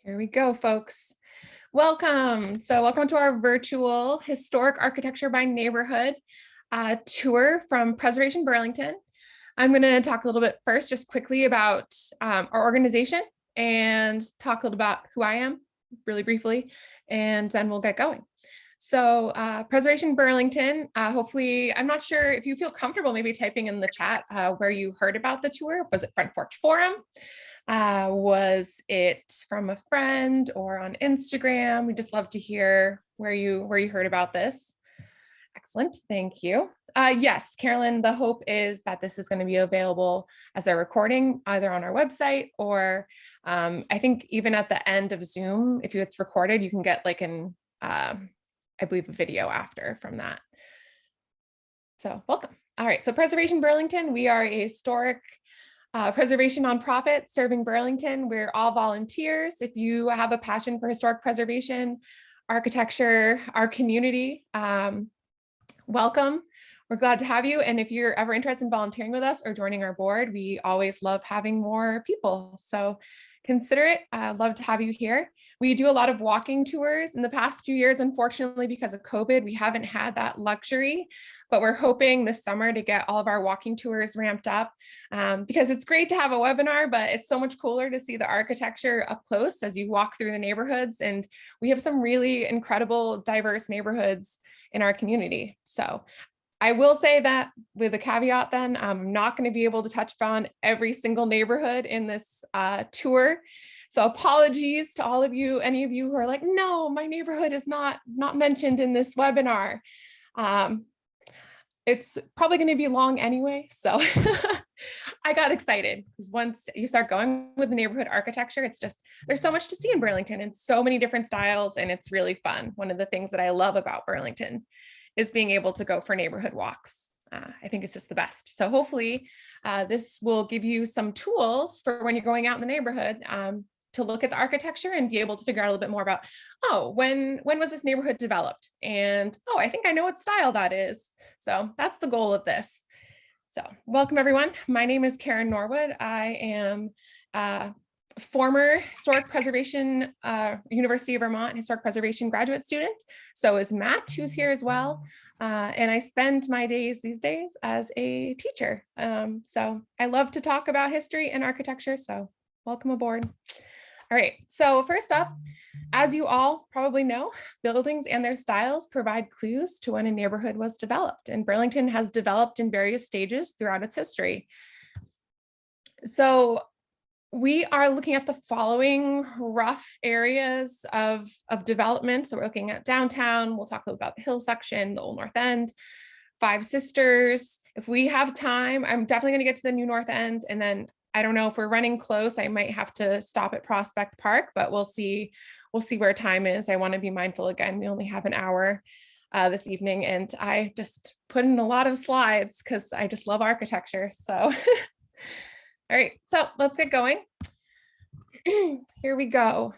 Here we go, folks. Welcome. So welcome to our virtual Historic Architecture by Neighborhood tour from Preservation Burlington. I'm going to talk a little bit first, just quickly about our organization and talk a little about who I am really briefly, and then we'll get going. So Preservation Burlington, hopefully, I'm not sure if you feel comfortable maybe typing in the chat where you heard about the tour. Was it Front Porch Forum? Was it from a friend or on Instagram? We just love to hear where you heard about this. Excellent, thank you. Yes, Carolyn, the hope is that this is going to be available as a recording either on our website or I think even at the end of Zoom, if it's recorded, you can get like an, I believe, a video after from that. So welcome. All right, so Preservation Burlington, we are a historic preservation nonprofit serving Burlington. We're all volunteers. If you have a passion for historic preservation, architecture, our community, welcome. We're glad to have you. And if you're ever interested in volunteering with us or joining our board, we always love having more people. So consider it. I'd love to have you here. We do a lot of walking tours. In the past few years, unfortunately, because of COVID, we haven't had that luxury, but we're hoping this summer to get all of our walking tours ramped up because it's great to have a webinar, but it's so much cooler to see the architecture up close as you walk through the neighborhoods. And we have some really incredible, diverse neighborhoods in our community. So I will say that with a caveat then, I'm not going to be able to touch on every single neighborhood in this tour. So apologies to all of you, any of you who are like, no, my neighborhood is not mentioned in this webinar. It's probably going to be long anyway. So I got excited because once you start going with the neighborhood architecture, it's just, there's so much to see in Burlington and so many different styles, and it's really fun. One of the things that I love about Burlington is being able to go for neighborhood walks. I think it's just the best. So hopefully this will give you some tools for when you're going out in the neighborhood to look at the architecture and be able to figure out a little bit more about, oh, when was this neighborhood developed? And, oh, I think I know what style that is. So that's the goal of this. So welcome, everyone. My name is Karen Norwood. I am former Historic Preservation, University of Vermont Historic Preservation graduate student. So is Matt, who's here as well. And I spend my days these days as a teacher. So I love to talk about history and architecture. So welcome aboard. All right, so first up, as you all probably know, buildings and their styles provide clues to when a neighborhood was developed, and Burlington has developed in various stages throughout its history. So we are looking at the following rough areas of development. So we're looking at downtown. We'll talk a little about the Hill section, the Old North End, Five Sisters. If we have time, I'm definitely going to get to the New North End, and then I don't know if we're running close, I might have to stop at Prospect Park, but we'll see where time is. I want to be mindful. Again, we only have an hour this evening, and I just put in a lot of slides because I just love architecture. So all right, so let's get going. Here we go.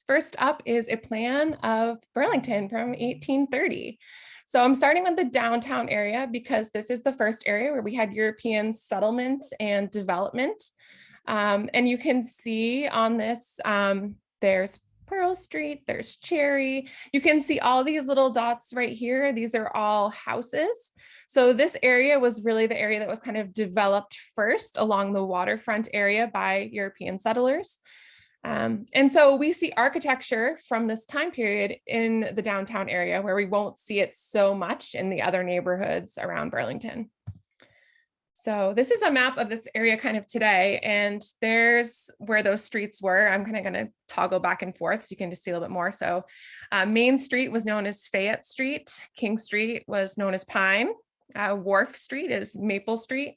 First up is a plan of Burlington from 1830. So I'm starting with the downtown area because this is the first area where we had European settlement and development. And you can see on this, there's Pearl Street, there's Cherry. You can see all these little dots right here. These are all houses. So this area was really the area that was kind of developed first along the waterfront area by European settlers. And so we see architecture from this time period in the downtown area where we won't see it so much in the other neighborhoods around Burlington. So this is a map of this area kind of today, and there's where those streets were. I'm kind of going to toggle back and forth so you can just see a little bit more. So Main Street was known as Fayette Street. King Street was known as Pine. Wharf Street is Maple Street.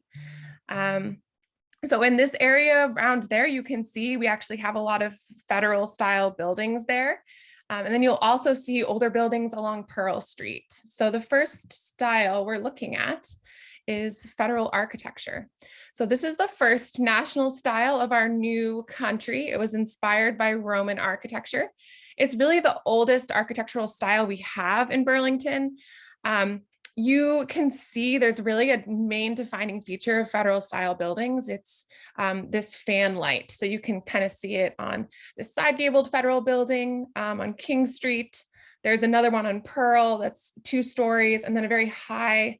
So in this area around there, you can see we actually have a lot of federal style buildings there. And then you'll also see older buildings along Pearl Street. So the first style we're looking at is federal architecture. So this is the first national style of our new country. It was inspired by Roman architecture. It's really the oldest architectural style we have in Burlington. You can see there's really a main defining feature of Federal style buildings. It's this fan light. So you can kind of see it on the side gabled Federal building on King Street. There's another one on Pearl that's 2 stories, and then a very high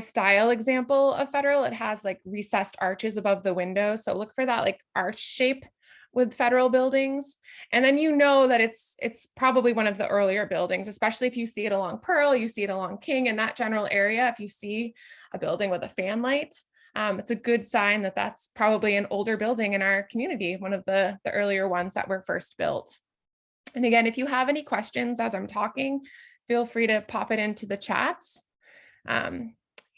style example of Federal. It has like recessed arches above the window. So look for that like arch shape with Federal buildings. And then you know that it's probably one of the earlier buildings, especially if you see it along Pearl, you see it along King, in that general area. If you see a building with a fan light, it's a good sign that that's probably an older building in our community, one of the earlier ones that were first built. And again, if you have any questions as I'm talking, feel free to pop it into the chat.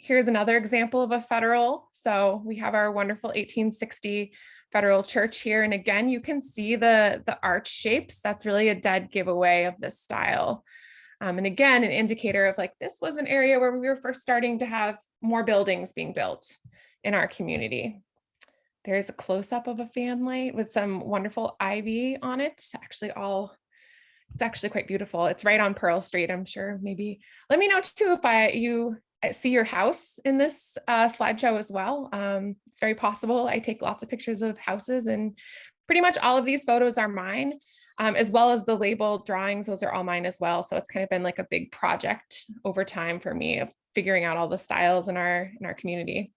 Here's another example of a Federal. So we have our wonderful 1860 Federal Church here. And again, you can see the arch shapes. That's really a dead giveaway of this style. And again, an indicator of like, this was an area where we were first starting to have more buildings being built in our community. There's a close-up of a fan light with some wonderful ivy on it. It's actually quite beautiful. It's right on Pearl Street. I'm sure maybe, let me know too if you see your house in this slideshow as well. It's very possible. I take lots of pictures of houses, and pretty much all of these photos are mine, as well as the labeled drawings. Those are all mine as well. So it's kind of been like a big project over time for me of figuring out all the styles in our community.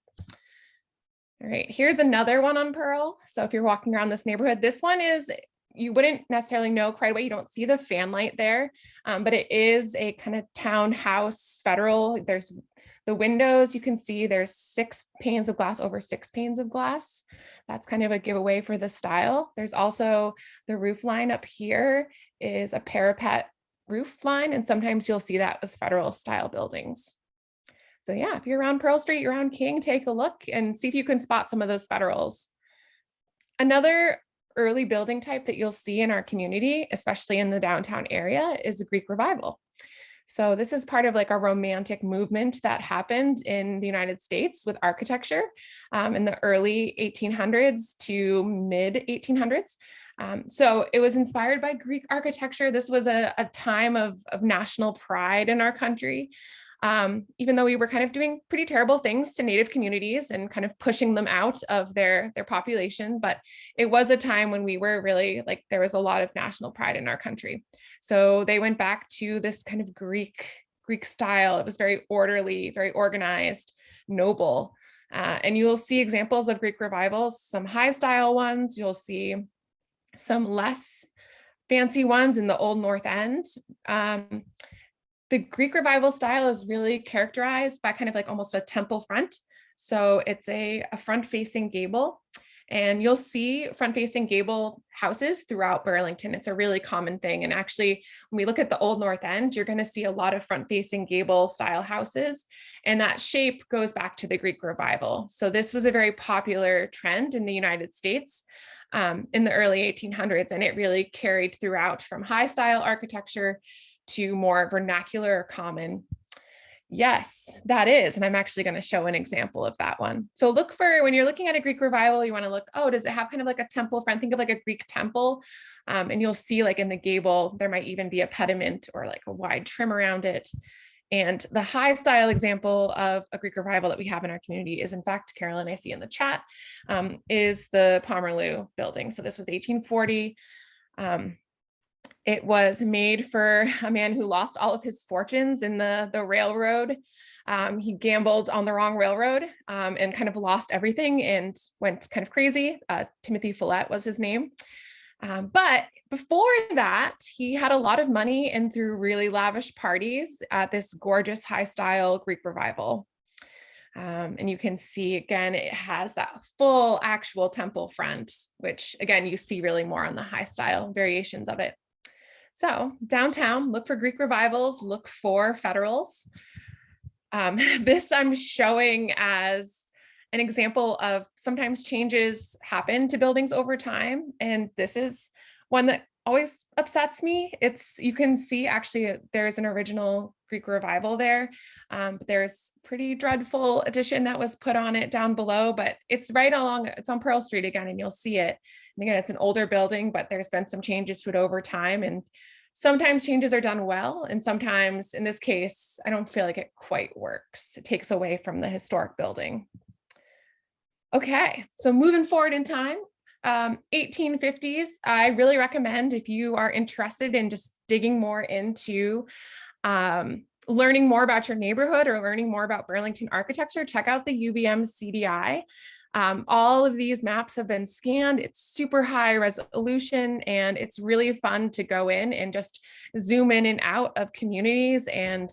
All right, here's another one on Pearl. So if you're walking around this neighborhood, this one is, you wouldn't necessarily know quite away. You don't see the fan light there, but it is a kind of townhouse Federal. There's the windows, you can see there's 6 panes of glass over 6 panes of glass. That's kind of a giveaway for the style. There's also the roof line up here is a parapet roof line, and sometimes you'll see that with Federal style buildings. So yeah, if you're around Pearl Street, you're around King, take a look and see if you can spot some of those Federals. Another early building type that you'll see in our community, especially in the downtown area, is the Greek Revival. So this is part of like a romantic movement that happened in the United States with architecture in the early 1800s to mid 1800s. So it was inspired by Greek architecture. This was a time of national pride in our country. Even though we were kind of doing pretty terrible things to Native communities and kind of pushing them out of their population, but it was a time when we were really like, there was a lot of national pride in our country. So they went back to this kind of Greek style. It was very orderly, very organized, noble. And you'll see examples of Greek revivals, some high style ones. You'll see some less fancy ones in the Old North End. The Greek Revival style is really characterized by kind of like almost a temple front. So it's a front-facing gable, and you'll see front-facing gable houses throughout Burlington. It's a really common thing. And actually, when we look at the Old North End, you're going to see a lot of front-facing gable style houses. And that shape goes back to the Greek Revival. So this was a very popular trend in the United States in the early 1800s, and it really carried throughout from high style architecture to more vernacular or common. Yes, that is. And I'm actually going to show an example of that one. So look for, when you're looking at a Greek Revival, you want to look, oh, does it have kind of like a temple front? Think of like a Greek temple. And you'll see like in the gable, there might even be a pediment or like a wide trim around it. And the high style example of a Greek Revival that we have in our community is, in fact, Carolyn, I see in the chat, is the Pomerleau building. So this was 1840. It was made for a man who lost all of his fortunes in the railroad. He gambled on the wrong railroad and kind of lost everything and went kind of crazy. Timothy Follett was his name. But before that, he had a lot of money and threw really lavish parties at this gorgeous high style Greek Revival. And you can see, again, it has that full actual temple front, which again, you see really more on the high style variations of it. So downtown, look for Greek Revivals, look for Federals. This I'm showing as an example of sometimes changes happen to buildings over time. And this is one that always upsets me. You can see actually there's an original Greek Revival there. But there's pretty dreadful addition that was put on it down below, but it's right along, it's on Pearl Street again, and you'll see it. And again, it's an older building, but there's been some changes to it over time. And Sometimes changes are done well, and sometimes, in this case, I don't feel like it quite works. It takes away from the historic building. Okay, so moving forward in time, 1850s, I really recommend if you are interested in just digging more into learning more about your neighborhood or learning more about Burlington architecture, check out the UVM CDI. All of these maps have been scanned. It's super high resolution, and it's really fun to go in and just zoom in and out of communities and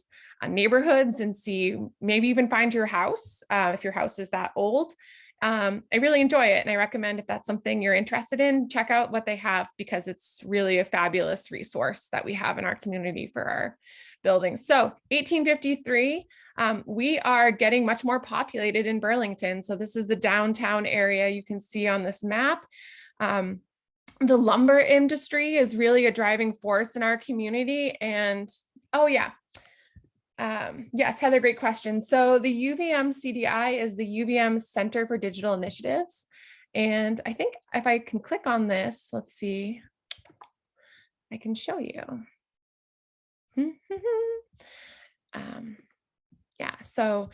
neighborhoods and see, maybe even find your house if your house is that old. I really enjoy it, and I recommend if that's something you're interested in, check out what they have, because it's really a fabulous resource that we have in our community for our buildings. So 1853, we are getting much more populated in Burlington. So this is the downtown area you can see on this map. The lumber industry is really a driving force in our community. And oh yeah, yes, Heather, great question. So the UVM CDI is the UVM Center for Digital Initiatives. And I think if I can click on this, let's see, I can show you. Yeah, so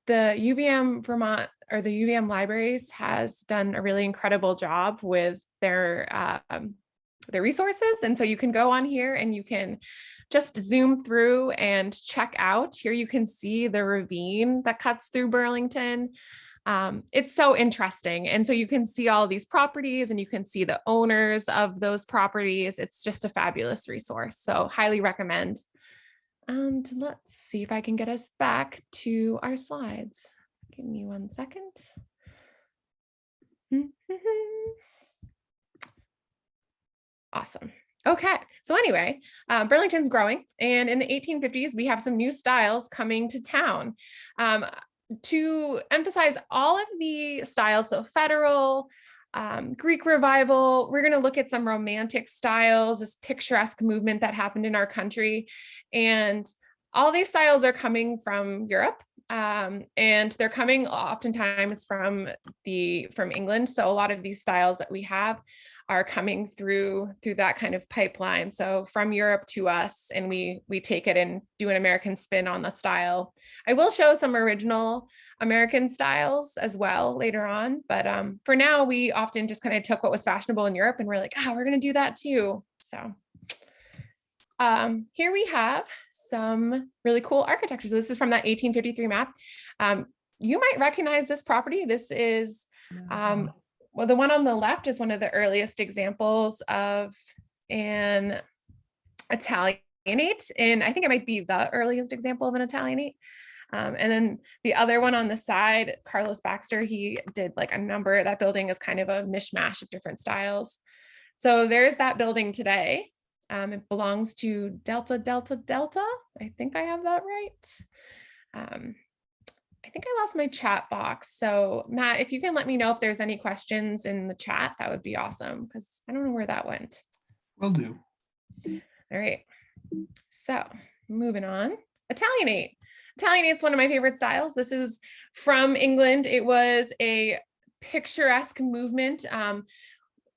the UVM Vermont, or the UVM Libraries, has done a really incredible job with their resources. And so you can go on here and you can just zoom through and check out. Here you can see the ravine that cuts through Burlington. It's so interesting. And so you can see all of these properties and you can see the owners of those properties. It's just a fabulous resource. So highly recommend. And let's see if I can get us back to our slides. Give me 1 second. Awesome. Okay, so anyway, Burlington's growing, and in the 1850s, we have some new styles coming to town. To emphasize all of the styles, so federal, Greek revival, we're going to look at some romantic styles, this picturesque movement that happened in our country. And all these styles are coming from Europe, and they're coming oftentimes from England. So a lot of these styles that we have are coming through that kind of pipeline. So from Europe to us, and we take it and do an American spin on the style. I will show some original American styles as well later on, but for now, we often just kind of took what was fashionable in Europe and we're like, we're going to do that too. So here we have some really cool architecture. So this is from that 1853 map. You might recognize this property. This is, well, the one on the left is one of the earliest examples of an Italianate, and I think it might be the earliest example of an Italianate. And then the other one on the side, Carlos Baxter, he did like a number. That building is kind of a mishmash of different styles. So there's that building today. It belongs to Delta. I think I have that right. I think I lost my chat box. So Matt, if you can let me know if there's any questions in the chat, that would be awesome, because I don't know where that went. Will do. All right. So moving on. Italianate. Italianate's one of my favorite styles. This is from England. It was a picturesque movement.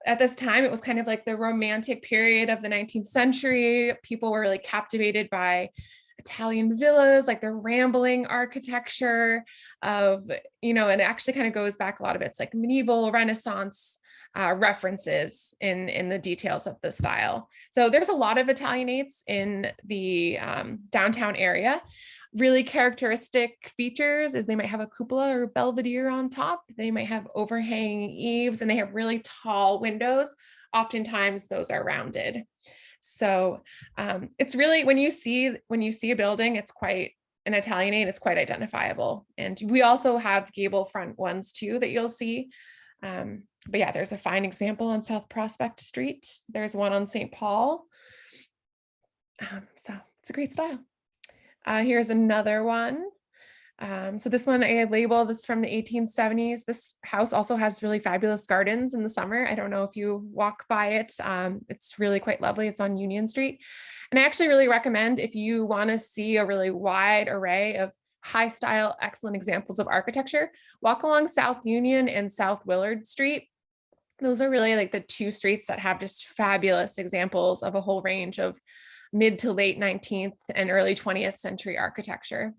At this time, it was kind of like the romantic period of the 19th century. People were really captivated by Italian villas, like the rambling architecture of, and it actually kind of goes back, a lot of it's like medieval Renaissance references in the details of the style. So there's a lot of Italianates in the downtown area. Really characteristic features is they might have a cupola or belvedere on top. They might have overhanging eaves, and they have really tall windows. Oftentimes those are rounded. So it's really, when you see a building, it's quite an Italianate, it's quite identifiable. And we also have gable front ones too that you'll see. But yeah, there's a fine example on South Prospect Street. There's one on St. Paul. So it's a great style. Here's another one. So this one I had labeled, it's from the 1870s. This house also has really fabulous gardens in the summer. I don't know if you walk by it. It's really quite lovely. It's on Union Street. And I actually really recommend, if you want to see a really wide array of high style, excellent examples of architecture, walk along South Union and South Willard Street. Those are really like the two streets that have just fabulous examples of a whole range of mid to late 19th and early 20th century architecture.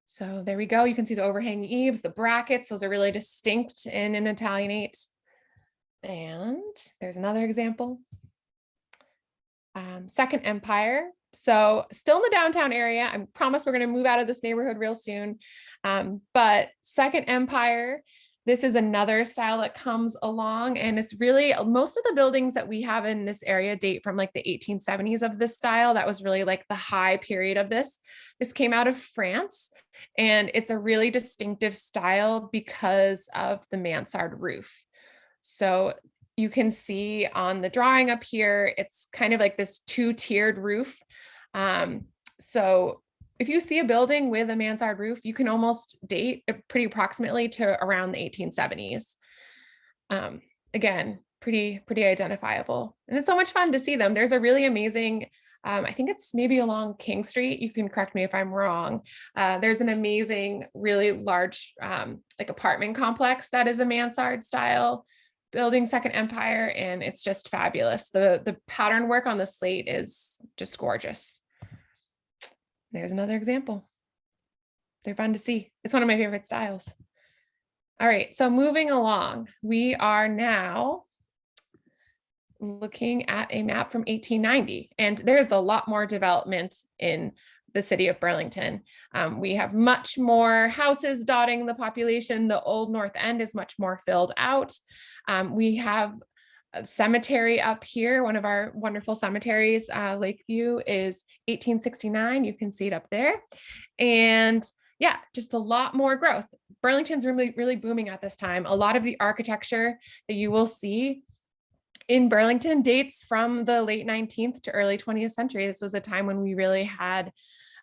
So there we go. You can see the overhanging eaves, the brackets, those are really distinct in an Italianate. And there's another example. Second Empire. So still in the downtown area. I promise we're going to move out of this neighborhood real soon. But Second Empire, this is another style that comes along, and it's really, most of the buildings that we have in this area date from like the 1870s of this style. That was really like the high period of this. This came out of France, and it's a really distinctive style because of the mansard roof. So you can see on the drawing up here, it's kind of like this two-tiered roof. So if you see a building with a mansard roof, you can almost date it pretty approximately to around the 1870s. Again, pretty identifiable. And it's so much fun to see them. There's a really amazing, I think it's maybe along King Street. You can correct me if I'm wrong. There's an amazing, really large like apartment complex that is a mansard style building, Second Empire, and it's just fabulous. The pattern work on the slate is just gorgeous. There's another example. They're fun to see. It's one of my favorite styles. All right, so moving along, we are now looking at a map from 1890, and there's a lot more development in the city of Burlington. We have much more houses dotting the population. The Old North End is much more filled out. We have a cemetery up here. One of our wonderful cemeteries, Lakeview, is 1869. You can see it up there. And yeah, just a lot more growth. Burlington's really booming at this time. A lot of the architecture that you will see in Burlington dates from the late 19th to early 20th century. This was a time when we really had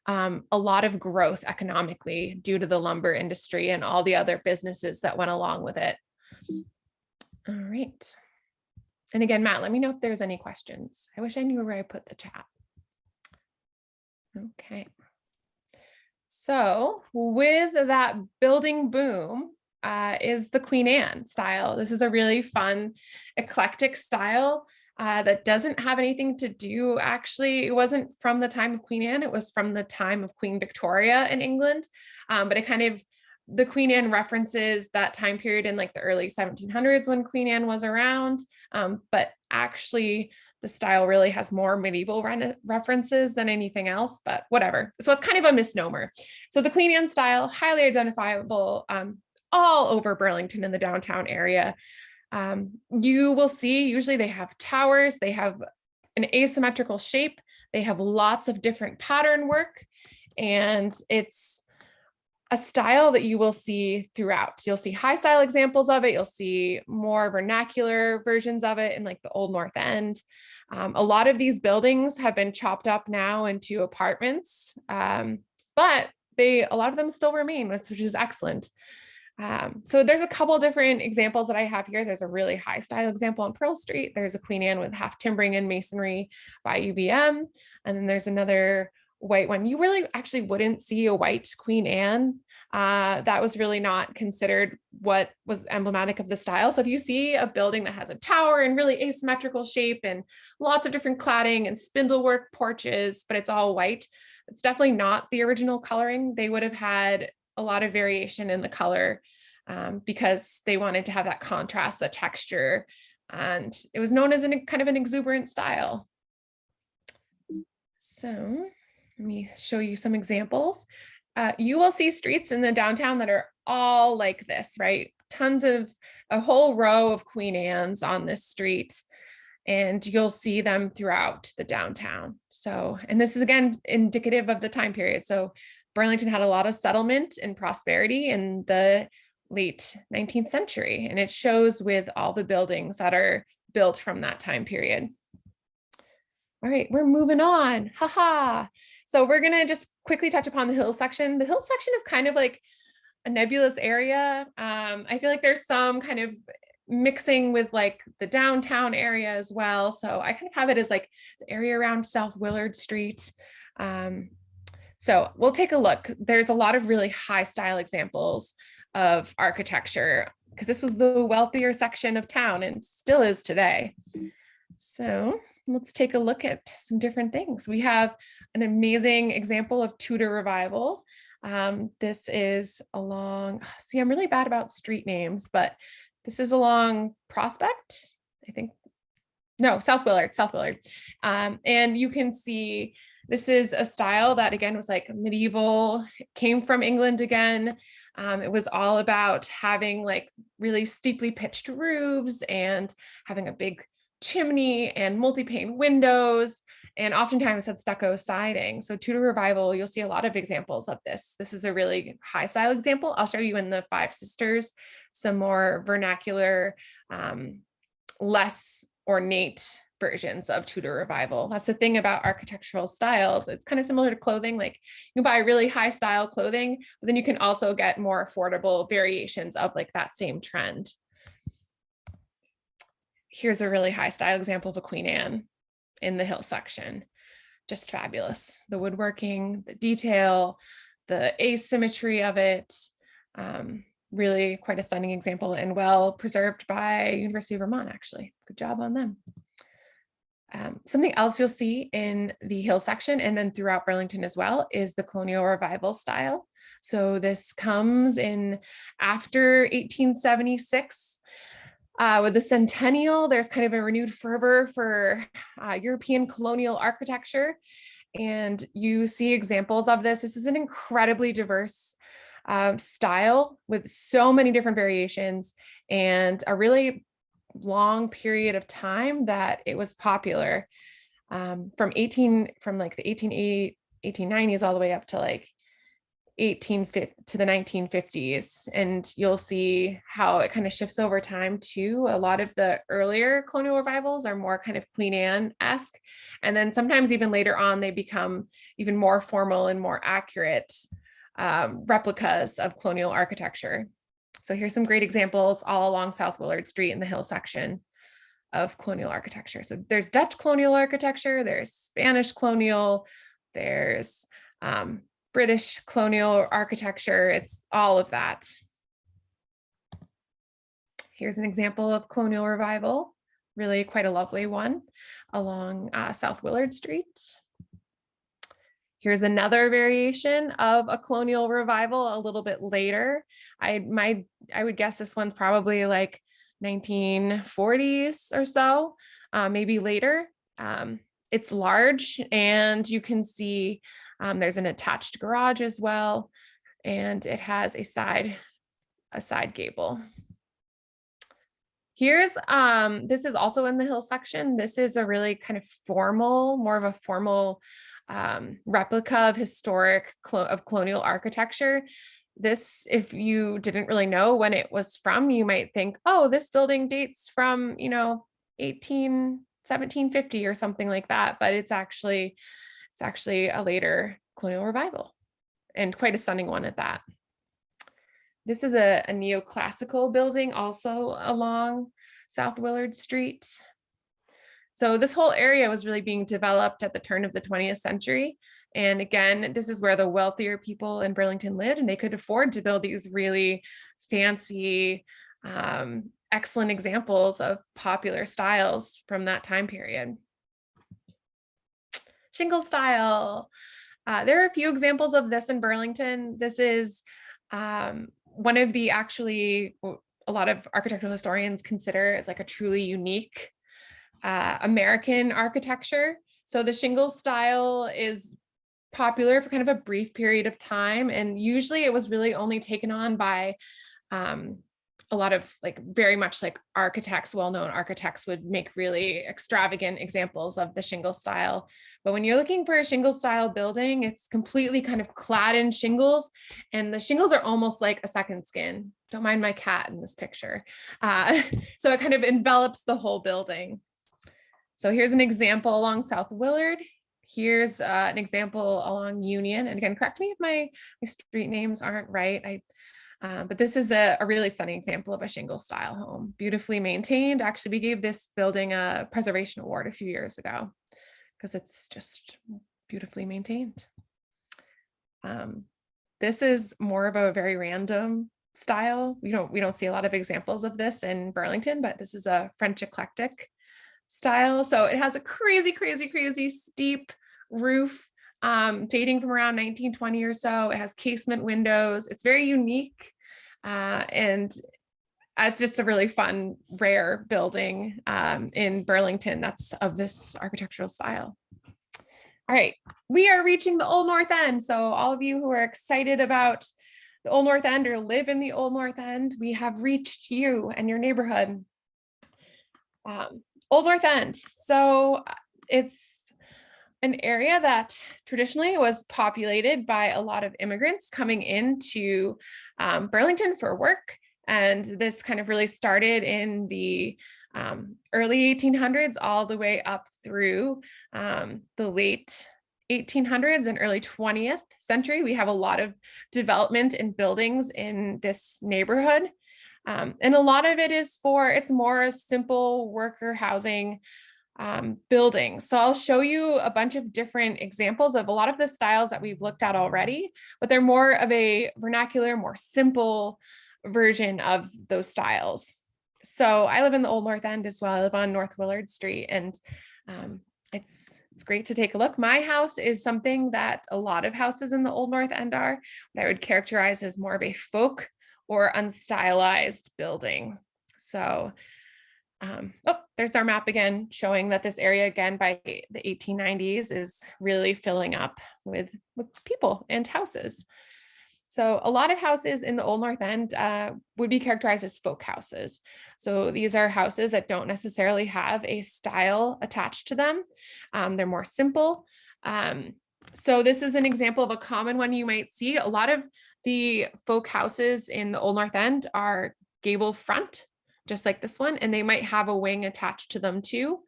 a lot of growth economically due to the lumber industry and all the other businesses that went along with it. All right. And again, Matt, let me know if there's any questions. I wish I knew where I put the chat. Okay. So with that building boom is the Queen Anne style. This is a really fun, eclectic style that doesn't have anything to do, actually, it wasn't from the time of Queen Anne, it was from the time of Queen Victoria in England. But it kind of, the Queen Anne references that time period in like the early 1700s when Queen Anne was around. But actually, the style really has more medieval references than anything else, but whatever. So it's kind of a misnomer. So the Queen Anne style, highly identifiable all over Burlington in the downtown area. You will see, usually they have towers, they have an asymmetrical shape, they have lots of different pattern work, and it's a style that you will see throughout. You'll see high style examples of it. You'll see more vernacular versions of it in like the Old North End. A lot of these buildings have been chopped up now into apartments, but a lot of them still remain, which is excellent. So there's a couple different examples that I have here. There's a really high style example on Pearl Street. There's a Queen Anne with half timbering and masonry by UBM. And then there's another white one. You really actually wouldn't see a white Queen Anne. That was really not considered what was emblematic of the style. So if you see a building that has a tower and really asymmetrical shape and lots of different cladding and spindlework porches, but it's all white, it's definitely not the original coloring. They would have had a lot of variation in the color because they wanted to have that contrast, the texture, and it was known as kind of an exuberant style. So let me show you some examples. You will see streets in the downtown that are all like this, right? Tons of, a whole row of Queen Anne's on this street, and you'll see them throughout the downtown. So, and this is again indicative of the time period. So Burlington had a lot of settlement and prosperity in the late 19th century, and it shows with all the buildings that are built from that time period. All right, we're moving on. Haha. So we're gonna just quickly touch upon the hill section. The hill section is kind of like a nebulous area. I feel like there's some kind of mixing with like the downtown area as well. So I kind of have it as like the area around South Willard Street. So we'll take a look. There's a lot of really high style examples of architecture because this was the wealthier section of town and still is today. So let's take a look at some different things. We have an amazing example of Tudor revival. This is along, see, I'm really bad about street names, but this is along Prospect, I think. No, South Willard. And you can see this is a style that, again, was like medieval, came from England again. It was all about having like really steeply pitched roofs and having a big chimney and multi-pane windows, and oftentimes had stucco siding. So Tudor revival, you'll see a lot of examples of this. This is a really high style example. I'll show you in the Five Sisters some more vernacular, less ornate versions of Tudor revival. That's the thing about architectural styles. It's kind of similar to clothing. Like you can buy really high style clothing, but then you can also get more affordable variations of like that same trend. Here's a really high style example of a Queen Anne in the hill section. Just fabulous. The woodworking, the detail, the asymmetry of it. Really quite a stunning example and well preserved by University of Vermont, actually. Good job on them. Something else you'll see in the hill section and then throughout Burlington as well is the colonial revival style. So this comes in after 1876. With the centennial, there's kind of a renewed fervor for European colonial architecture. And you see examples of this. This is an incredibly diverse style with so many different variations and a really long period of time that it was popular, from like the 1880s, 1890s all the way up to like 1850 to the 1950s. And you'll see how it kind of shifts over time too. A lot of the earlier colonial revivals are more kind of Queen Anne-esque. And then sometimes even later on, they become even more formal and more accurate replicas of colonial architecture. So here's some great examples all along South Willard Street in the hill section of colonial architecture. So there's Dutch colonial architecture, there's Spanish colonial, there's British colonial architecture. It's all of that. Here's an example of colonial revival, really quite a lovely one along South Willard Street. Here's another variation of a colonial revival a little bit later. I would guess this one's probably like 1940s or so, maybe later. It's large and you can see there's an attached garage as well, and it has a side gable. Here's, this is also in the hill section. This is a really kind of formal, more of a formal replica of historic of colonial architecture. This, if you didn't really know when it was from, you might think, oh, this building dates from, 1750 or something like that. But it's actually a later colonial revival, and quite a stunning one at that. This is a neoclassical building also along South Willard Street. So this whole area was really being developed at the turn of the 20th century. And again, this is where the wealthier people in Burlington lived, and they could afford to build these really fancy, excellent examples of popular styles from that time period. Shingle style. There are a few examples of this in Burlington. This is one of the a lot of architectural historians consider as like a truly unique American architecture. So the shingle style is popular for kind of a brief period of time. And usually it was really only taken on by a lot of like very much like architects, well-known architects would make really extravagant examples of the shingle style. But when you're looking for a shingle style building, it's completely kind of clad in shingles, and the shingles are almost like a second skin. Don't mind my cat in this picture. So it kind of envelops the whole building. So here's an example along South Willard. Here's an example along Union. And again, correct me if my street names aren't right. But this is a really stunning example of a shingle style home, beautifully maintained. Actually, we gave this building a preservation award a few years ago because it's just beautifully maintained. This is more of a very random style. We don't see a lot of examples of this in Burlington, but this is a French eclectic style. So it has a crazy, crazy, crazy steep roof, dating from around 1920 or so. It has casement windows. It's very unique. And it's just a really fun, rare building in Burlington that's of this architectural style. All right, we are reaching the Old North End. So all of you who are excited about the Old North End or live in the Old North End, we have reached you and your neighborhood. Old North End. So it's an area that traditionally was populated by a lot of immigrants coming into Burlington for work. And this kind of really started in the early 1800s all the way up through the late 1800s and early 20th century. We have a lot of development in buildings in this neighborhood. And a lot of it is it's more simple worker housing buildings. So I'll show you a bunch of different examples of a lot of the styles that we've looked at already, but they're more of a vernacular, more simple version of those styles. So I live in the Old North End as well. I live on North Willard Street, and it's great to take a look. My house is something that a lot of houses in the Old North End are, what I would characterize as more of a folk or unstylized building. So there's our map again, showing that this area again by the 1890s is really filling up with people and houses. So a lot of houses in the Old North End would be characterized as folk houses. So these are houses that don't necessarily have a style attached to them. They're more simple. So this is an example of a common one you might see. A lot of the folk houses in the Old North End are gable front, just like this one, and they might have a wing attached to them too.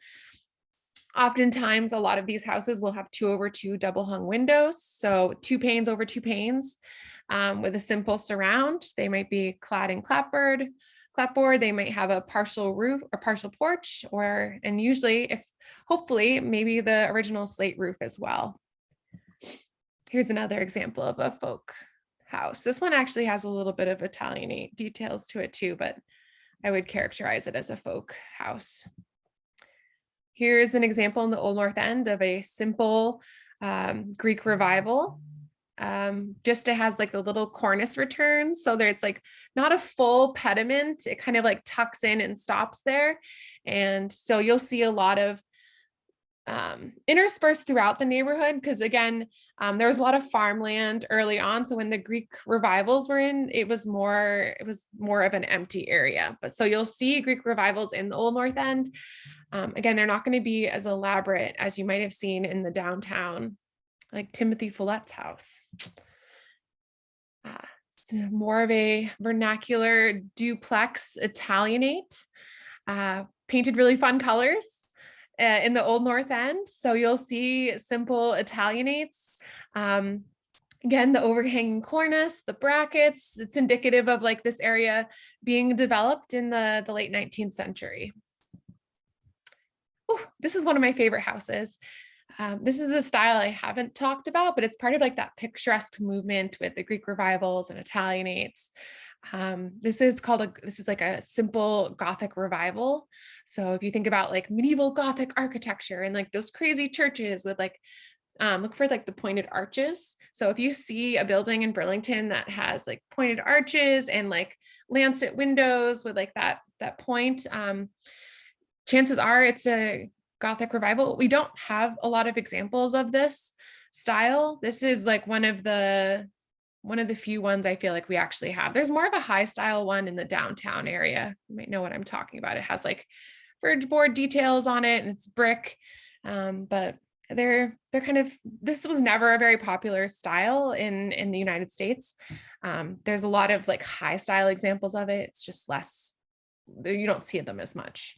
Oftentimes, a lot of these houses will have 2/2 double hung windows. So 2 panes over 2 panes with a simple surround. They might be clad in clapboard. They might have a partial roof or partial porch, and usually, hopefully, maybe the original slate roof as well. Here's another example of a folk house. This one actually has a little bit of Italianate details to it too, but I would characterize it as a folk house. Here's an example in the Old North End of a simple Greek revival. Just it has like the little cornice return, so there it's like not a full pediment. It kind of like tucks in and stops there, and so you'll see a lot of interspersed throughout the neighborhood, because again, there was a lot of farmland early on. So when the Greek revivals were in, it was more of an empty area. But so you'll see Greek revivals in the Old North End. Again, they're not going to be as elaborate as you might have seen in the downtown, like Timothy Follett's house. It's more of a vernacular duplex Italianate, painted really fun colors. In the Old North End. So you'll see simple Italianates. Again, the overhanging cornice, the brackets, it's indicative of like this area being developed in the late 19th century. Ooh, this is one of my favorite houses. This is a style I haven't talked about, but it's part of like that picturesque movement with the Greek revivals and Italianates. This is like a simple Gothic revival. So if you think about like medieval Gothic architecture and like those crazy churches with like, look for like the pointed arches. So if you see a building in Burlington that has like pointed arches and like lancet windows with like that point, chances are it's a Gothic revival. We don't have a lot of examples of this style. This is like one of the few ones I feel like we actually have. There's more of a high style one in the downtown area. You might know what I'm talking about. It has like verge board details on it and it's brick. But they're kind of, this was never a very popular style in the United States. There's a lot of like high style examples of it. It's just less, you don't see them as much.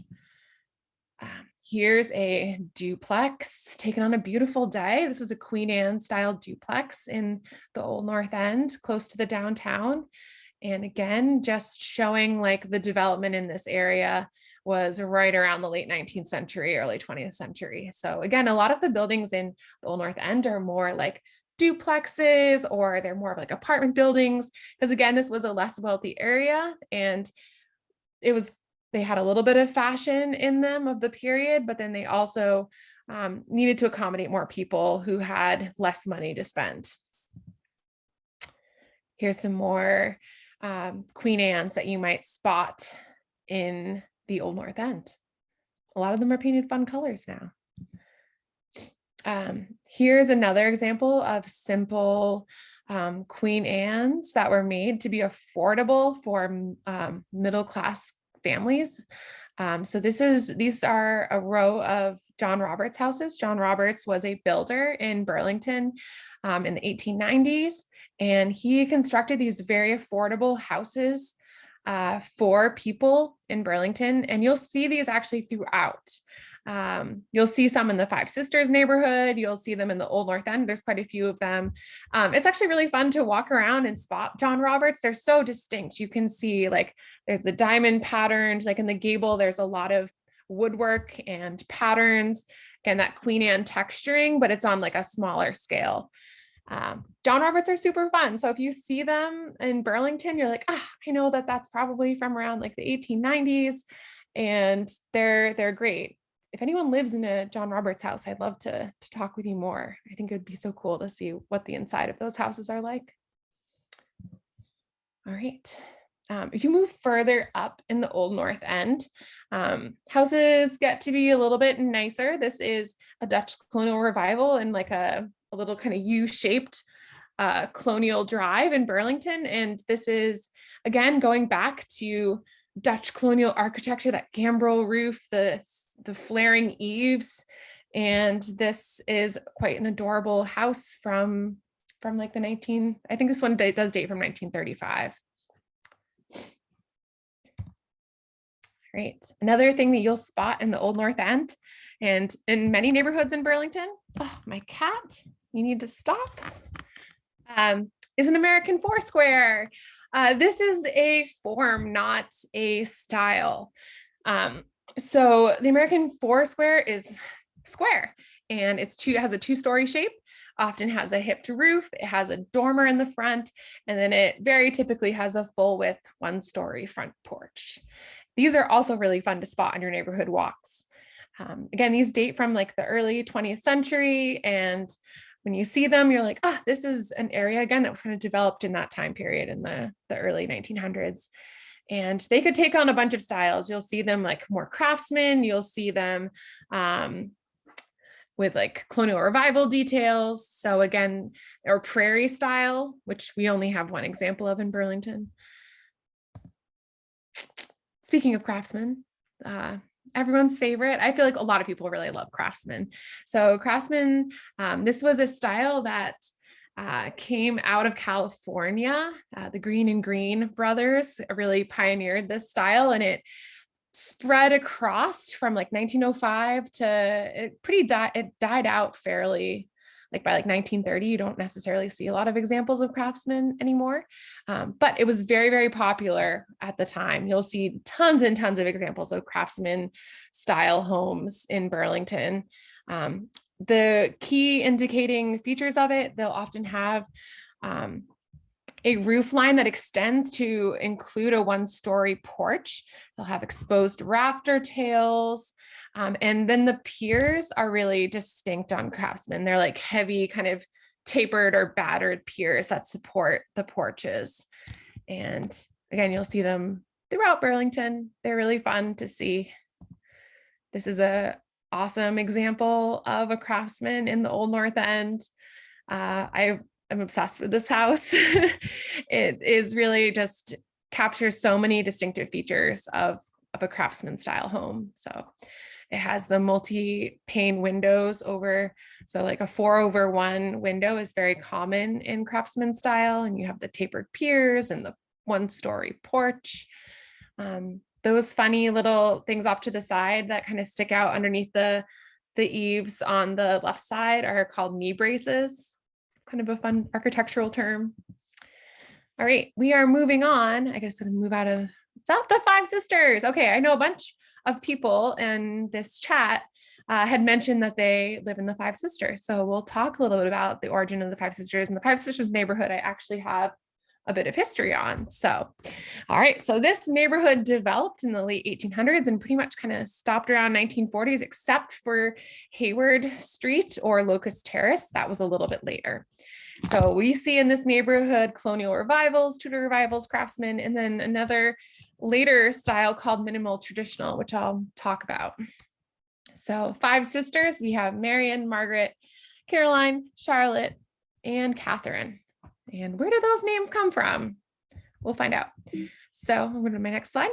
Here's a duplex taken on a beautiful day. This was a Queen Anne style duplex in the Old North End, close to the downtown. And again, just showing like the development in this area was right around the late 19th century, early 20th century. So again, a lot of the buildings in the Old North End are more like duplexes, or they're more of like apartment buildings. Because again, this was a less wealthy area and it was They had a little bit of fashion in them of the period, but then they also needed to accommodate more people who had less money to spend. Here's some more Queen Anne's that you might spot in the Old North End. A lot of them are painted fun colors now. Here's another example of simple Queen Anne's that were made to be affordable for middle-class families. So these are a row of John Roberts houses. John Roberts was a builder in Burlington in the 1890s, and he constructed these very affordable houses for people in Burlington. And you'll see these actually throughout. You'll see some in the Five Sisters neighborhood. You'll see them in the Old North End. There's quite a few of them. It's actually really fun to walk around and spot John Roberts. They're so distinct. You can see like there's the diamond patterns, like in the gable, there's a lot of woodwork and patterns and that Queen Anne texturing, but it's on like a smaller scale. John Roberts are super fun. So if you see them in Burlington, you're like, I know that that's probably from around like the 1890s, and they're great. If anyone lives in a John Roberts house, I'd love to talk with you more. I think it would be so cool to see what the inside of those houses are like. All right. If you move further up in the Old North End, houses get to be a little bit nicer. This is a Dutch colonial revival in like a little kind of U-shaped colonial drive in Burlington. And this is, again, going back to Dutch colonial architecture, that gambrel roof, the flaring eaves. And this is quite an adorable house from like I think this one does date from 1935. Great. Another thing that you'll spot in the Old North End and in many neighborhoods in Burlington, my cat, you need to stop, is an American Foursquare. This is a form, not a style. So the American Foursquare is square, and it has a two-story shape, often has a hipped roof, it has a dormer in the front, and then it very typically has a full width one-story front porch. These are also really fun to spot on your neighborhood walks. Again, these date from like the early 20th century, and when you see them, you're like, this is an area, again, that was kind of developed in that time period in the early 1900s. And they could take on a bunch of styles. You'll see them like more craftsman, you'll see them with like colonial revival details. So again, or prairie style, which we only have one example of in Burlington. Speaking of craftsmen, everyone's favorite, I feel like a lot of people really love craftsmen. So craftsmen, this was a style that came out of California. The Green and Green brothers really pioneered this style, and it spread across from like 1905 to it died out fairly. Like by like 1930, you don't necessarily see a lot of examples of craftsmen anymore, but it was very, very popular at the time. You'll see tons and tons of examples of craftsman style homes in Burlington. The key indicating features of it, they'll often have a roof line that extends to include a one-story porch. They'll have exposed rafter tails. And then the piers are really distinct on craftsmen. They're like heavy, kind of tapered or battered piers that support the porches. And again, you'll see them throughout Burlington. They're really fun to see. This is an awesome example of a craftsman in the Old North End. I'm obsessed with this house. It is really just captures so many distinctive features of a craftsman style home. So it has the multi-pane windows over, so like a 4/1 window is very common in craftsman style, and you have the tapered piers and the one-story porch. Those funny little things off to the side that kind of stick out underneath the eaves on the left side are called knee braces. Kind of a fun architectural term. All right, we are moving on. I guess I'm gonna move out of, it's not the Five Sisters. Okay, I know a bunch of people in this chat had mentioned that they live in the Five Sisters. So we'll talk a little bit about the origin of the Five Sisters. In the Five Sisters neighborhood, I actually have a bit of history on. So, all right. So this neighborhood developed in the late 1800s and pretty much kind of stopped around 1940s, except for Hayward Street or Locust Terrace. That was a little bit later. So we see in this neighborhood colonial revivals, Tudor revivals, craftsmen, and then another later style called minimal traditional, which I'll talk about. So 5 sisters, we have Marion, Margaret, Caroline, Charlotte, and Catherine. And where do those names come from? We'll find out. So I'm going to my next slide.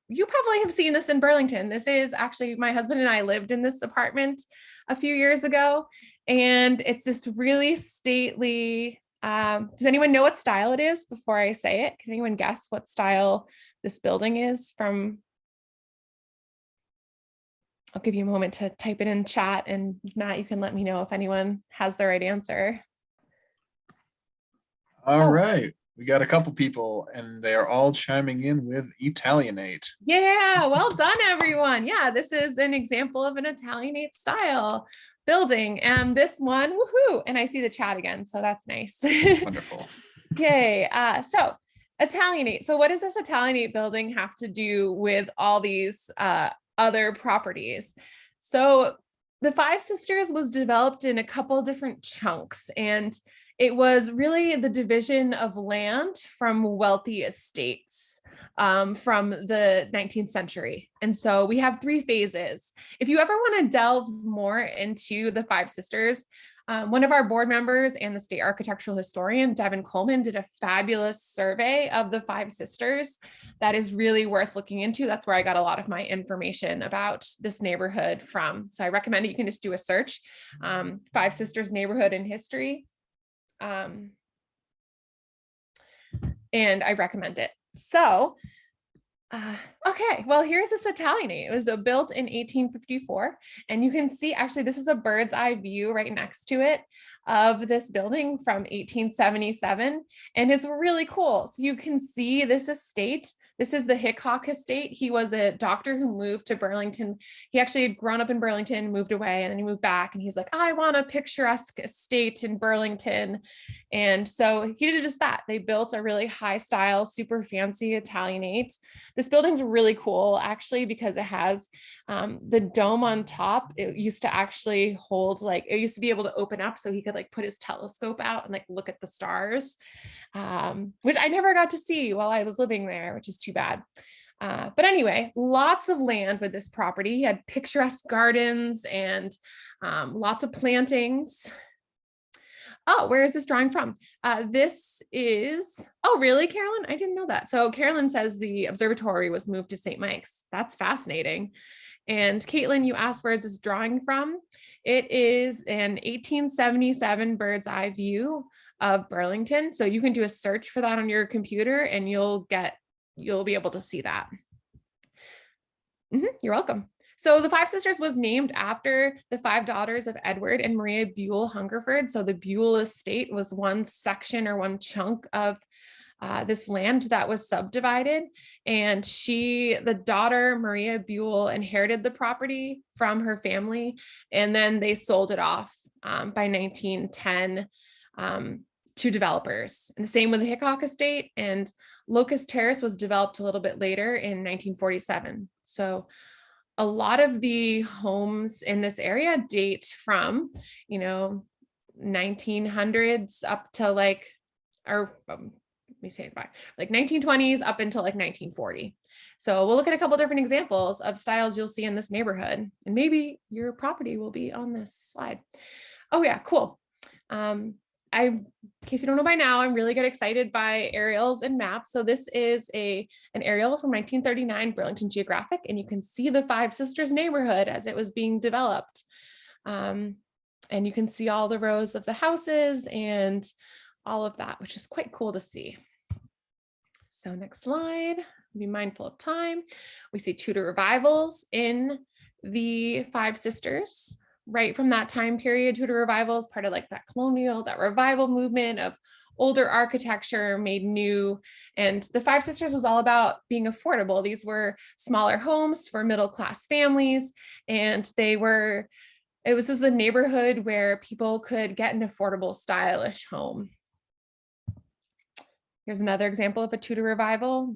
You probably have seen this in Burlington. This is actually, my husband and I lived in this apartment a few years ago, and it's this really stately, does anyone know what style it is before I say it? Can anyone guess what style this building is from? I'll give you a moment to type it in chat, and Matt, you can let me know if anyone has the right answer. All right, we got a couple people and they're all chiming in with Italianate. Yeah, well done, everyone. Yeah, this is an example of an Italianate style building. And this one, woohoo, and I see the chat again, so that's nice. Wonderful. Yay. So Italianate. So what does this Italianate building have to do with all these other properties? So the 5 Sisters was developed in a couple different chunks, and it was really the division of land from wealthy estates from the 19th century. And so we have 3 phases. If you ever want to delve more into the 5 Sisters, one of our board members and the state architectural historian, Devin Coleman, did a fabulous survey of the 5 Sisters that is really worth looking into. That's where I got a lot of my information about this neighborhood from. So I recommend it. You can just do a search, 5 Sisters neighborhood and history. And I recommend it. So, okay, well, here's this Italianate. It was built in 1854, and you can see, actually, this is a bird's eye view right next to it of this building from 1877, and it's really cool. So you can see this estate. This is the Hickok estate. He was a doctor who moved to Burlington. He actually had grown up in Burlington, moved away, and then he moved back, and he's like, I want a picturesque estate in Burlington. And so he did just that. They built a really high style, super fancy Italianate. This building's really cool, actually, because it has the dome on top. It used to actually hold, like, it used to be able to open up so he could like put his telescope out and like look at the stars, which I never got to see while I was living there, which is too bad. But anyway, lots of land with this property. He had picturesque gardens and lots of plantings. Oh, where is this drawing from? This is, oh, really, Carolyn? I didn't know that. So Carolyn says the observatory was moved to St. Mike's. That's fascinating. And Caitlin, you asked, where is this drawing from? It is an 1877 bird's eye view of Burlington. So you can do a search for that on your computer and you'll be able to see that. You're welcome. So the 5 Sisters was named after the 5 daughters of Edward and Maria Buell Hungerford. So the Buell estate was one section or one chunk of this land that was subdivided, and the daughter Maria Buell inherited the property from her family, and then they sold it off by 1910 to developers. And the same with the Hickok estate, and Locust Terrace was developed a little bit later in 1947. So a lot of the homes in this area date from 1900s up to like 1920s up until like 1940. So we'll look at a couple different examples of styles you'll see in this neighborhood, and maybe your property will be on this slide. Oh yeah, cool. In case you don't know by now, I'm really excited by aerials and maps. So this is an aerial from 1939 Burlington Geographic, and you can see the 5 Sisters neighborhood as it was being developed. And you can see all the rows of the houses and all of that, which is quite cool to see. So next slide, be mindful of time. We see Tudor revivals in the 5 Sisters. Right from that time period, Tudor revival is part of like that revival movement of older architecture made new. And the 5 Sisters was all about being affordable. These were smaller homes for middle-class families, and it was a neighborhood where people could get an affordable, stylish home. Here's another example of a Tudor revival.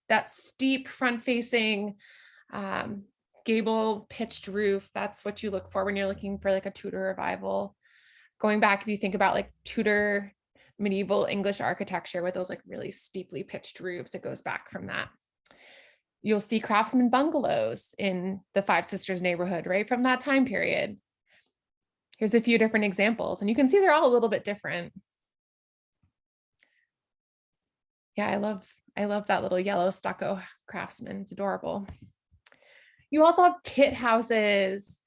That steep front-facing gable pitched roof. That's what you look for when you're looking for like a Tudor revival. Going back, if you think about like Tudor medieval English architecture with those like really steeply pitched roofs, it goes back from that. You'll see craftsman bungalows in the Five Sisters neighborhood, right from that time period. Here's a few different examples, and you can see they're all a little bit different. Yeah, I love that little yellow stucco craftsman. It's adorable. You also have kit houses.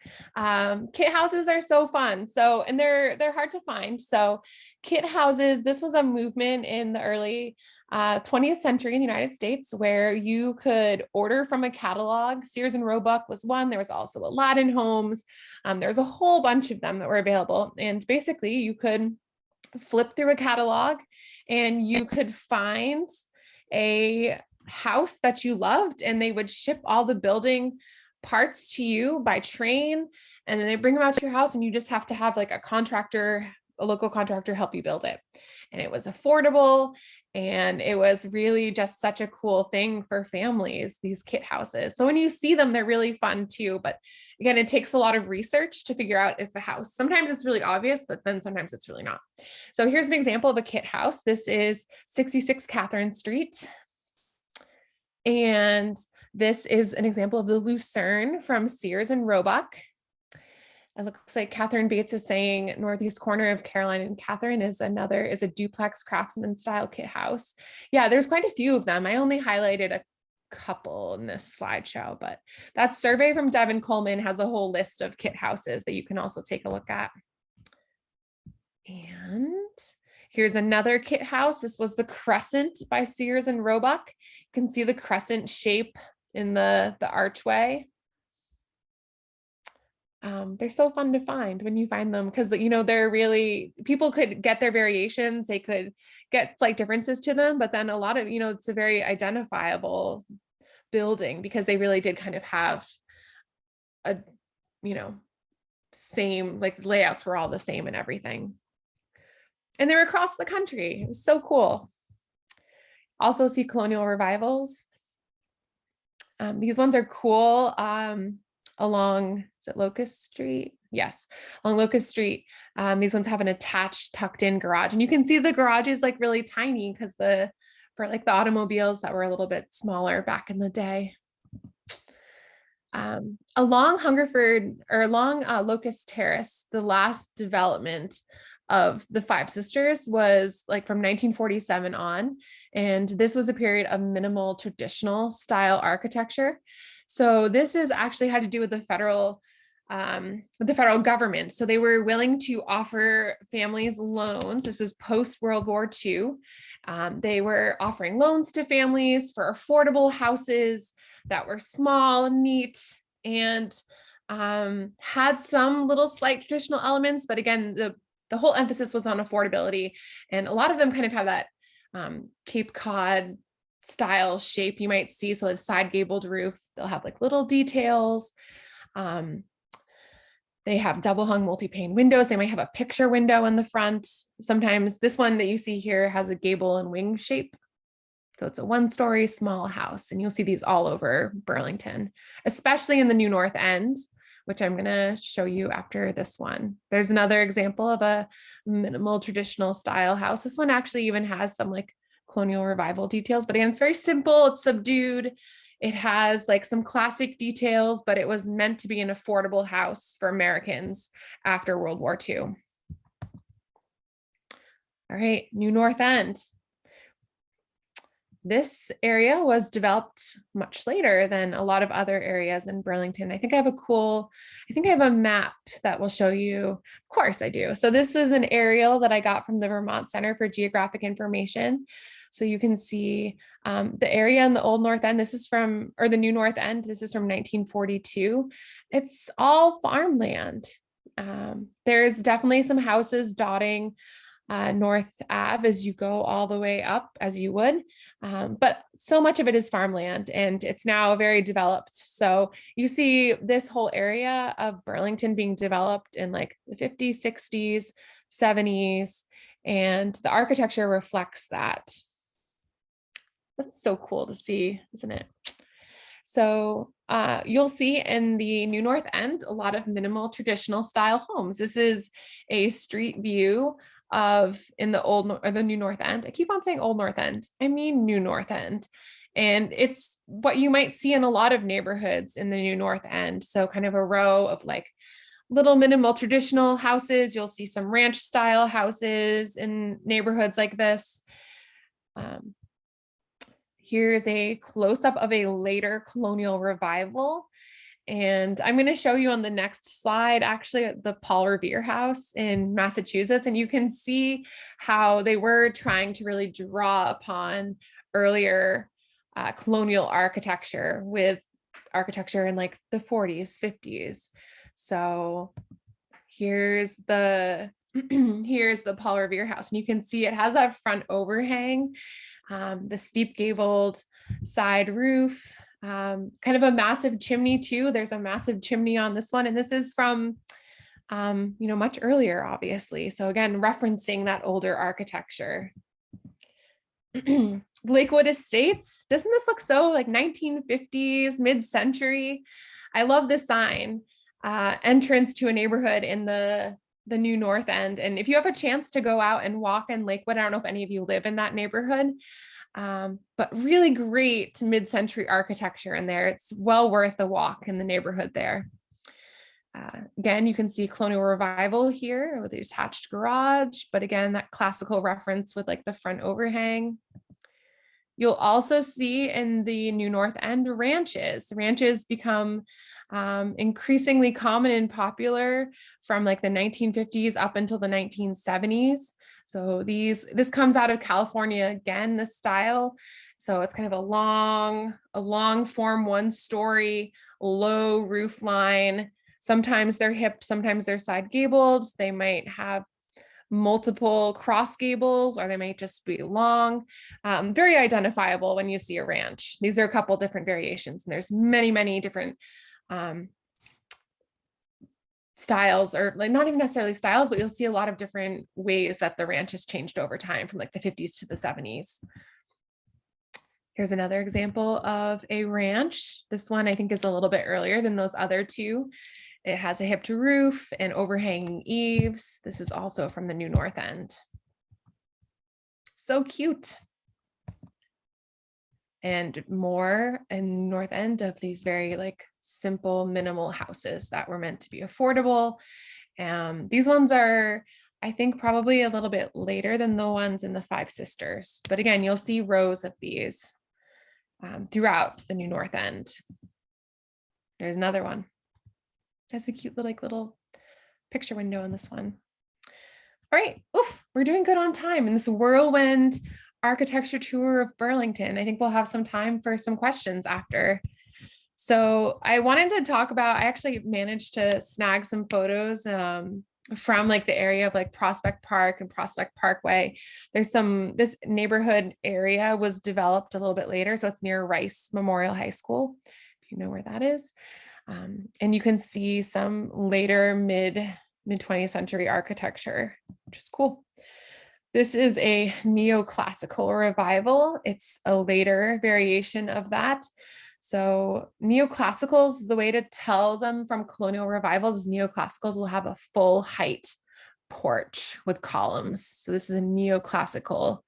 Kit houses are so fun. So, and they're hard to find. So kit houses, this was a movement in the early 20th century in the United States where you could order from a catalog. Sears and Roebuck was one. There was also Aladdin Homes. There's a whole bunch of them that were available. And basically you could flip through a catalog and you could find a house that you loved, and they would ship all the building parts to you by train, and then they bring them out to your house, and you just have to have like a local contractor help you build it. And it was affordable, and it was really just such a cool thing for families, these kit houses. So when you see them, they're really fun too. But again, it takes a lot of research to figure out if a house, sometimes it's really obvious, but then sometimes it's really not. So here's an example of a kit house. This is 66 Catherine Street. And this is an example of the Lucerne from Sears and Roebuck. It looks like Catherine Bates is saying northeast corner of Caroline and Catherine is a duplex craftsman style kit house. Yeah, there's quite a few of them. I only highlighted a couple in this slideshow, but that survey from Devin Coleman has a whole list of kit houses that you can also take a look at. And here's another kit house. This was the Crescent by Sears and Roebuck. You can see the crescent shape in the archway. They're so fun to find when you find them because, you know, they're really, people could get their variations, they could get slight differences to them, but then a lot of, you know, it's a very identifiable building because they really did kind of have a, you know, same, like layouts were all the same and everything. And they're across the country. It was so cool. Also see colonial revivals. These ones are cool. Along, is it Locust Street? Yes, along Locust Street. These ones have an attached tucked in garage, and you can see the garage is like really tiny because for like the automobiles that were a little bit smaller back in the day. Along Locust Terrace, the last development of the Five Sisters was like from 1947 on. And this was a period of minimal traditional style architecture. So this is actually had to do with the federal government. So they were willing to offer families loans. This was post World War II. They were offering loans to families for affordable houses that were small and neat and had some little slight traditional elements. But again, the whole emphasis was on affordability. And a lot of them kind of have that Cape Cod style shape you might see. So the side gabled roof, they'll have like little details. They have double hung multi-pane windows. They might have a picture window in the front. Sometimes this one that you see here has a gable and wing shape. So it's a one-story small house, and you'll see these all over Burlington, especially in the New North End, which I'm going to show you after this one. There's another example of a minimal traditional style house. This one actually even has some like colonial revival details, but again, it's very simple. It's subdued. It has like some classic details, but it was meant to be an affordable house for Americans after World War II. All right, New North End. This area was developed much later than a lot of other areas in Burlington. I think I have a map that will show you. Of course I do. So this is an aerial that I got from the Vermont Center for Geographic Information. So you can see the area in the Old North End. This is or the New North End. This is from 1942. It's all farmland. There's definitely some houses dotting North Ave as you go all the way up as you would. But so much of it is farmland, and it's now very developed. So you see this whole area of Burlington being developed in like the 50s, 60s, 70s, and the architecture reflects that. That's so cool to see, isn't it? So you'll see in the New North End a lot of minimal traditional style homes. This is a street view of in the or the New North End. I keep on saying Old North End. I mean New North End. And it's what you might see in a lot of neighborhoods in the New North End. So kind of a row of like little minimal traditional houses. You'll see some ranch style houses in neighborhoods like this. Here's a close-up of a later colonial revival. And I'm going to show you on the next slide, actually, the Paul Revere House in Massachusetts. And you can see how they were trying to really draw upon earlier colonial architecture with architecture in like the 40s, 50s. So here's the here's the Paul Revere House. And you can see it has that front overhang, the steep gabled side roof, kind of a massive chimney too. There's a massive chimney on this one. And this is from, much earlier, obviously. So again, referencing that older architecture. Lakewood Estates. Doesn't this look so like 1950s, mid-century? I love this sign, entrance to a neighborhood in the New North End. And if you have a chance to go out and walk in Lakewood, I don't know if any of you live in that neighborhood, but really great mid-century architecture in there. It's well worth a walk in the neighborhood there. Again, you can see colonial revival here with the attached garage, but again, that classical reference with like the front overhang. You'll also see in the New North End ranches. Ranches become increasingly common and popular from like the 1950s up until the 1970s. So this comes out of California again, this style. So it's kind of a long form, one story, low roof line. Sometimes they're hip, sometimes they're side gabled. They might have multiple cross gables, or they might just be long. Very identifiable when you see a ranch. These are a couple different variations, and there's many different styles, or like not even necessarily styles, but you'll see a lot of different ways that the ranch has changed over time from like the 50s to the 70s. Here's another example of a ranch. This one I think is a little bit earlier than those other two. It has a hipped roof and overhanging eaves. This is also from the New North End. So cute. And more in North End of these very like simple, minimal houses that were meant to be affordable. These ones are, I think, probably a little bit later than the ones in the Five Sisters. But again, you'll see rows of these throughout the New North End. There's another one. Has a cute little picture window in this one. All right, oof, we're doing good on time in this whirlwind architecture tour of Burlington. I think we'll have some time for some questions after. So I wanted to talk about, I actually managed to snag some photos from like the area of like Prospect Park and Prospect Parkway. There's this neighborhood area was developed a little bit later. So it's near Rice Memorial High School, if you know where that is. And you can see some later mid 20th century architecture, which is cool. This is a neoclassical revival. It's a later variation of that. So neoclassicals, the way to tell them from colonial revivals is neoclassicals will have a full height porch with columns. So this is a neoclassical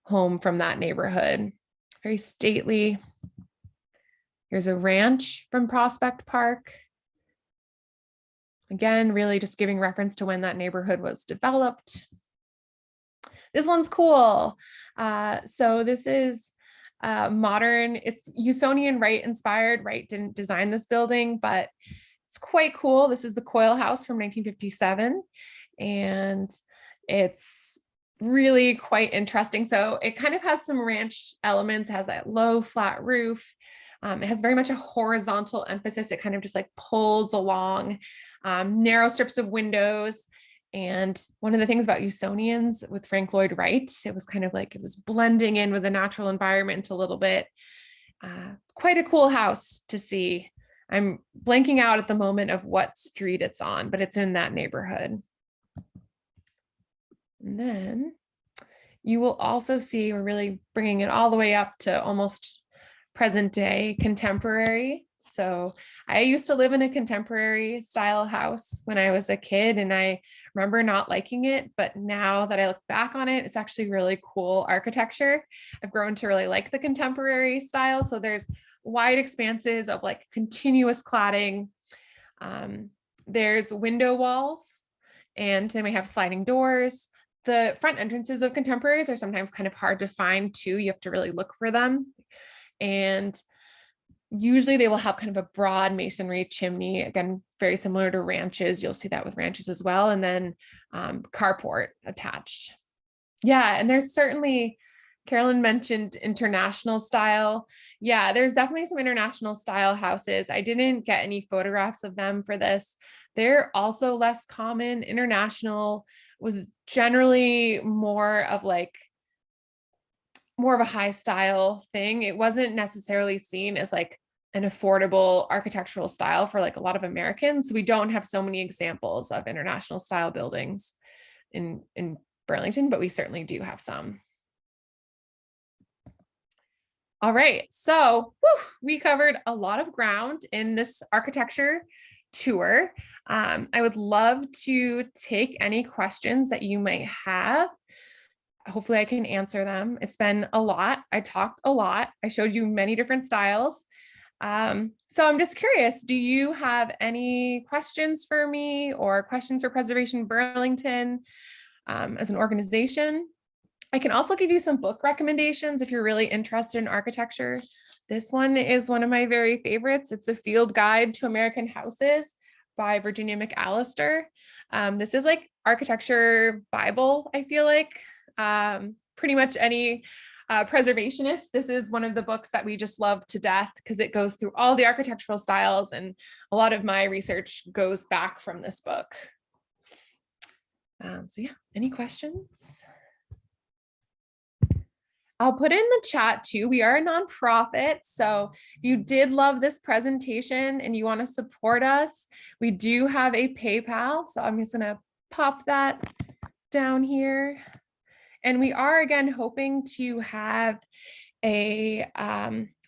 home from that neighborhood. Very stately. Here's a ranch from Prospect Park. Again, really just giving reference to when that neighborhood was developed. This one's cool. So this is modern. It's Usonian Wright inspired. Wright didn't design this building, but it's quite cool. This is the Coyle House from 1957. And it's really quite interesting. So it kind of has some ranch elements, has that low flat roof. It has very much a horizontal emphasis. It kind of just like pulls along, narrow strips of windows. And one of the things about Usonians with Frank Lloyd Wright, it was kind of like it was blending in with the natural environment a little bit. Quite a cool house to see. I'm blanking out at the moment of what street it's on, but it's in that neighborhood. And then You will also see we're really bringing it all the way up to almost present day contemporary. So I used to live in a contemporary style house when I was a kid, and I remember not liking it. But now that I look back on it, it's actually really cool architecture. I've grown to really like the contemporary style. So there's wide expanses of like continuous cladding. Um, there's window walls, and then we have sliding doors. The front entrances of contemporaries are sometimes kind of hard to find too. You have to really look for them. And usually they will have kind of a broad masonry chimney, again, very similar to ranches. You'll see that with ranches as well. And then carport attached. Yeah, and there's certainly, Carolyn mentioned international style. Yeah, there's definitely some international style houses. I didn't get any photographs of them for this. They're also less common. International was generally more of a high style thing. It wasn't necessarily seen as like an affordable architectural style for like a lot of Americans. We don't have so many examples of international style buildings in Burlington, but we certainly do have some. All right, so we covered a lot of ground in this architecture tour. I would love to take any questions that you might have. Hopefully I can answer them. It's been a lot. I talked a lot. I showed you many different styles. So I'm just curious, do you have any questions for me or questions for Preservation Burlington as an organization? I can also give you some book recommendations if you're really interested in architecture. This one is one of my very favorites. It's a field guide to American houses by Virginia McAllister. This is like architecture Bible, I feel like. Pretty much any preservationist, this is one of the books that we just love to death because it goes through all the architectural styles, and a lot of my research goes back from this book. So yeah, any questions? I'll put in the chat too. We are a nonprofit. So if you did love this presentation and you want to support us, we do have a PayPal. So I'm just going to pop that down here. And we are again hoping to have a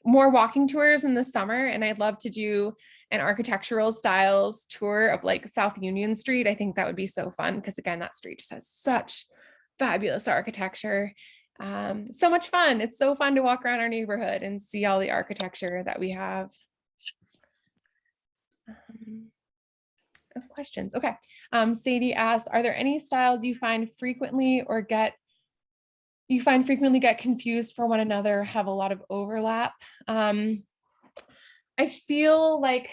more walking tours in the summer. And I'd love to do an architectural styles tour of like South Union Street. I think that would be so fun because again, that street just has such fabulous architecture. So much fun. It's so fun to walk around our neighborhood and see all the architecture that we have. Questions. Okay. Sadie asks, are there any styles you find frequently get confused for one another, have a lot of overlap? I feel like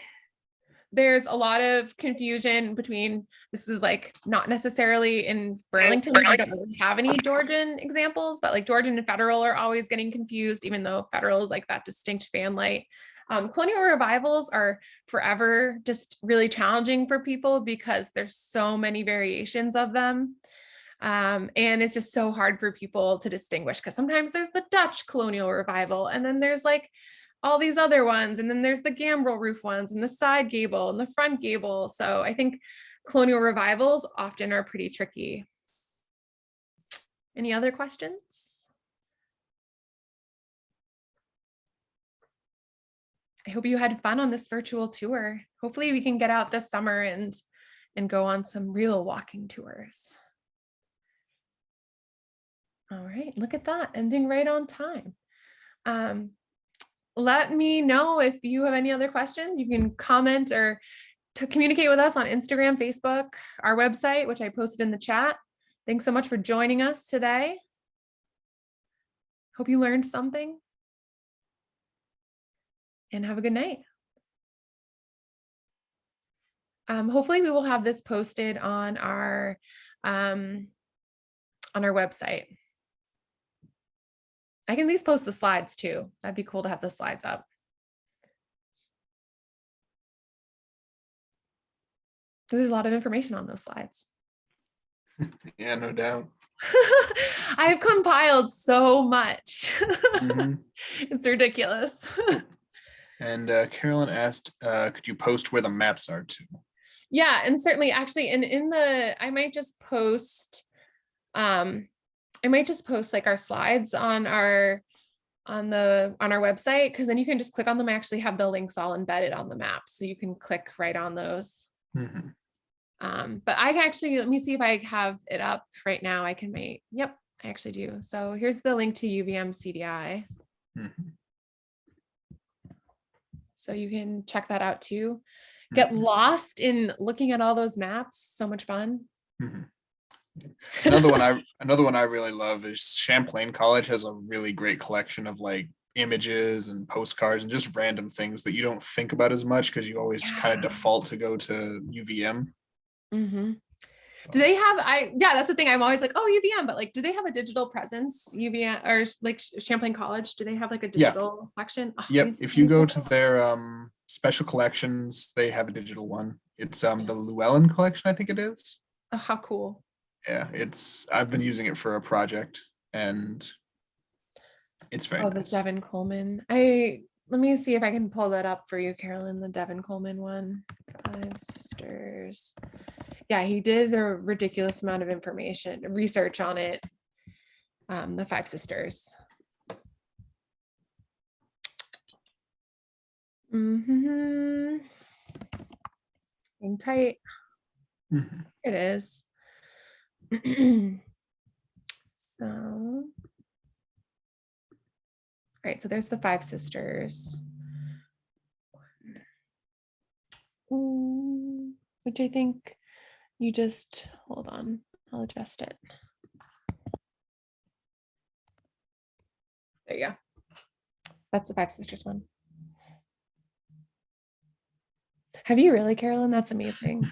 there's a lot of confusion between, this is like not necessarily in Burlington, we don't really have any Georgian examples, but like Georgian and Federal are always getting confused, even though Federal is like that distinct fan light. Colonial revivals are forever just really challenging for people because there's so many variations of them. And it's just so hard for people to distinguish because sometimes there's the Dutch colonial revival, and then there's like all these other ones, and then there's the gambrel roof ones and the side gable and the front gable. So I think colonial revivals often are pretty tricky. Any other questions? I hope you had fun on this virtual tour. Hopefully we can get out this summer and go on some real walking tours. All right, look at that, ending right on time. Let me know if you have any other questions. You can comment or to communicate with us on Instagram, Facebook, our website, which I posted in the chat. Thanks so much for joining us today. Hope you learned something. And have a good night. Hopefully we will have this posted on our website. I can at least post the slides too. That'd be cool to have the slides up. There's a lot of information on those slides. Yeah, no doubt. I've compiled so much. Mm-hmm. It's ridiculous. And Carolyn asked, could you post where the maps are too? Yeah, and certainly actually, and I might just post I might just post like our slides on our website, because then you can just click on them. I actually have the links all embedded on the map, so you can click right on those. Mhm. But I can actually, let me see if I have it up right now. I can make, yep, I actually do. So here's the link to UVM CDI. Mhm. So you can check that out too. Get Mhm. lost in looking at all those maps. So much fun. Mhm. Another one I really love is Champlain College has a really great collection of like images and postcards and just random things that you don't think about as much because you always kind of Yeah. default to go to UVM. Mm-hmm. Do So, they have, yeah, that's the thing. I'm always like, oh, UVM, but like, do they have a digital presence? UVM or like Champlain College? Do they have like a yeah, digital section? Oh, yep. If you I'm go so to cool. their special collections, they have a digital one. It's the Llewellyn collection, I think it is. Oh, how cool. Yeah, I've been using it for a project and it's very Oh, the nice. Devin Coleman. Let me see if I can pull that up for you, Carolyn, the Devin Coleman one. Five Sisters. Yeah, he did a ridiculous amount of information, research on it. The Five Sisters. Mm-hmm. Hang tight. Mhm. It is. So, all right, so there's the Five Sisters. Which I think you just hold on. I'll adjust it. There you go. That's the Five Sisters one. Have you really, Carolyn? That's amazing.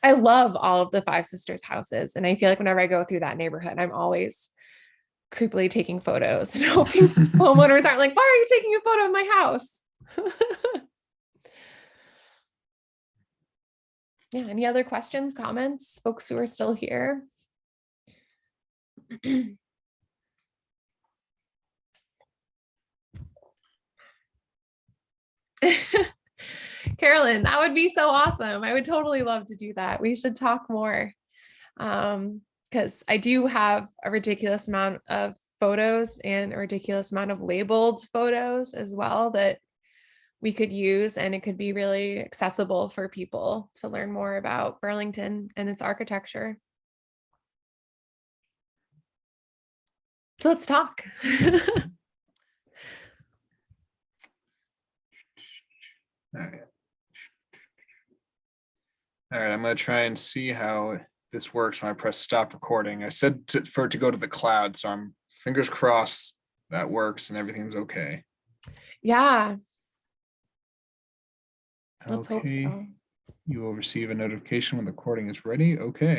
I love all of the Five Sisters houses. And I feel like whenever I go through that neighborhood, I'm always creepily taking photos and hoping homeowners aren't like, why are you taking a photo of my house? Yeah. Any other questions, comments, folks who are still here? Carolyn, that would be so awesome. I would totally love to do that. We should talk more. Because I do have a ridiculous amount of photos and a ridiculous amount of labeled photos as well that we could use, and it could be really accessible for people to learn more about Burlington and its architecture. So let's talk. All right. All right, I'm gonna try and see how this works when I press stop recording. I said for it to go to the cloud, so I'm fingers crossed that works and everything's okay. Yeah, let's hope Okay, so. you will receive a notification when the recording is ready. Okay.